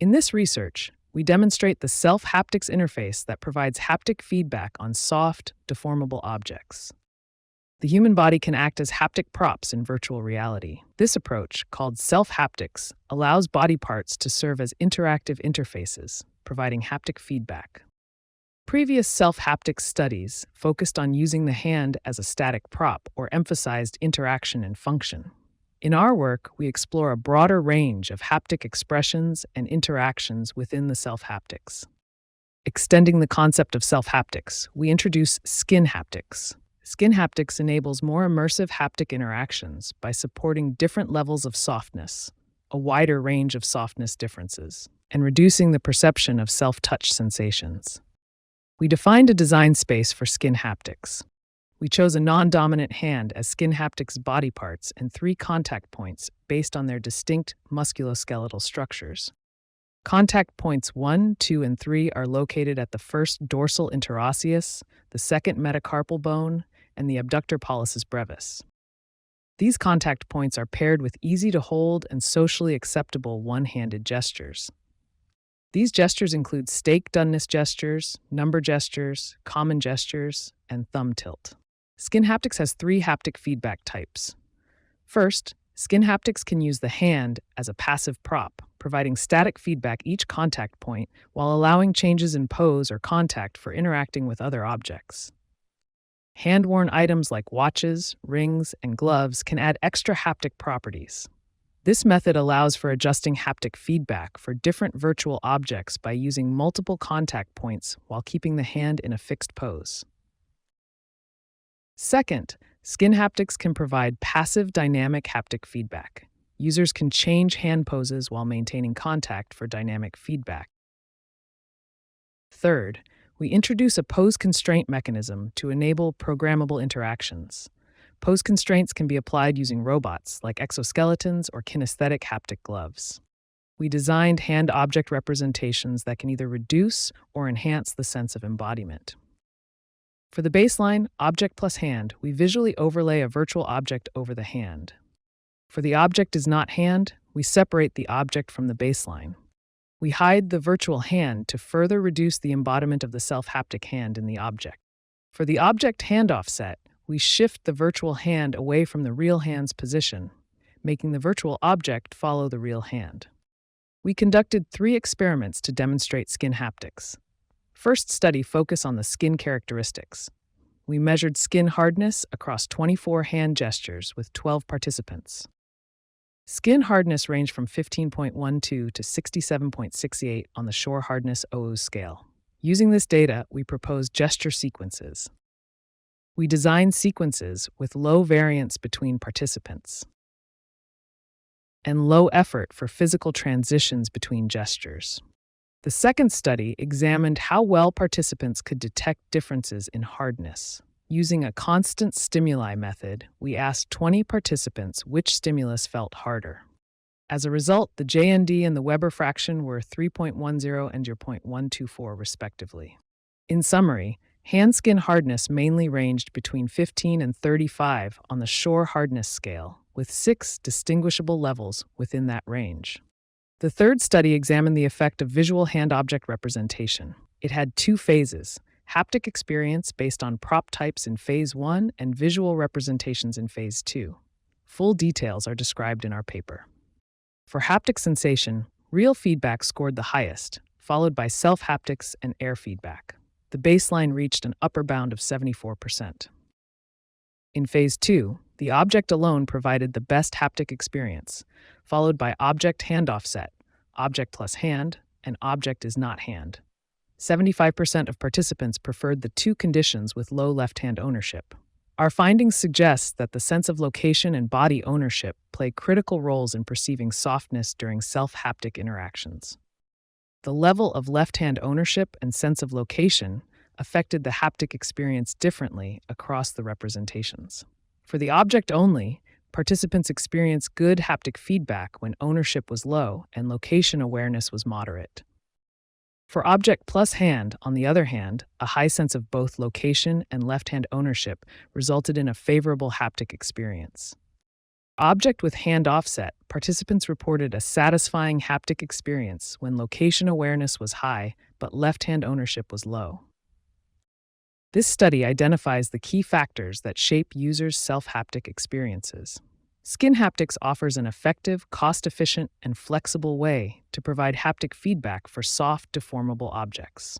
In this research, we demonstrate the self-haptics interface that provides haptic feedback on soft, deformable objects. The human body can act as haptic props in virtual reality. This approach, called self-haptics, allows body parts to serve as interactive interfaces, providing haptic feedback. Previous self-haptics studies focused on using the hand as a static prop or emphasized interaction and function. In our work, we explore a broader range of haptic expressions and interactions within the self-haptics. Extending the concept of self-haptics, we introduce SkinHaptics. SkinHaptics enables more immersive haptic interactions by supporting different levels of softness, a wider range of softness differences, and reducing the perception of self-touch sensations. We defined a design space for SkinHaptics. We chose a non-dominant hand as SkinHaptics body parts and 3 contact points based on their distinct musculoskeletal structures. Contact points 1, 2, and 3 are located at the first dorsal interosseous, the second metacarpal bone, and the abductor pollicis brevis. These contact points are paired with easy-to-hold and socially acceptable one-handed gestures. These gestures include stake doneness gestures, number gestures, common gestures, and thumb tilt. SkinHaptics has 3 haptic feedback types. First, SkinHaptics can use the hand as a passive prop, providing static feedback each contact point while allowing changes in pose or contact for interacting with other objects. Hand-worn items like watches, rings, and gloves can add extra haptic properties. This method allows for adjusting haptic feedback for different virtual objects by using multiple contact points while keeping the hand in a fixed pose. Second, SkinHaptics can provide passive dynamic haptic feedback. Users can change hand poses while maintaining contact for dynamic feedback. Third, we introduce a pose constraint mechanism to enable programmable interactions. Pose constraints can be applied using robots like exoskeletons or kinesthetic haptic gloves. We designed hand-object representations that can either reduce or enhance the sense of embodiment. For the baseline, object plus hand, we visually overlay a virtual object over the hand. For the object is not hand, we separate the object from the baseline. We hide the virtual hand to further reduce the embodiment of the self-haptic hand in the object. For the object hand offset, we shift the virtual hand away from the real hand's position, making the virtual object follow the real hand. We conducted 3 experiments to demonstrate SkinHaptics. First study focused on the skin characteristics. We measured skin hardness across 24 hand gestures with 12 participants. Skin hardness ranged from 15.12 to 67.68 on the Shore Hardness OO scale. Using this data, we proposed gesture sequences. We designed sequences with low variance between participants and low effort for physical transitions between gestures. The second study examined how well participants could detect differences in hardness. Using a constant stimuli method, we asked 20 participants which stimulus felt harder. As a result, the JND and the Weber fraction were 3.10 and 0.124 respectively. In summary, hand skin hardness mainly ranged between 15 and 35 on the Shore Hardness scale, with 6 distinguishable levels within that range. The third study examined the effect of visual hand-object representation. It had 2 phases: haptic experience based on prop types in Phase 1 and visual representations in Phase 2. Full details are described in our paper. For haptic sensation, real feedback scored the highest, followed by self-haptics and air feedback. The baseline reached an upper bound of 74%. In Phase 2, the object alone provided the best haptic experience, followed by object hand offset, object plus hand, and object is not hand. 75% of participants preferred the 2 conditions with low left-hand ownership. Our findings suggest that the sense of location and body ownership play critical roles in perceiving softness during self-haptic interactions. The level of left-hand ownership and sense of location affected the haptic experience differently across the representations. For the object only, participants experienced good haptic feedback when ownership was low and location awareness was moderate. For object plus hand, on the other hand, a high sense of both location and left-hand ownership resulted in a favorable haptic experience. Object with hand offset, participants reported a satisfying haptic experience when location awareness was high but left hand ownership was low. This study identifies the key factors that shape users' self-haptic experiences. SkinHaptics offers an effective, cost-efficient, and flexible way to provide haptic feedback for soft, deformable objects.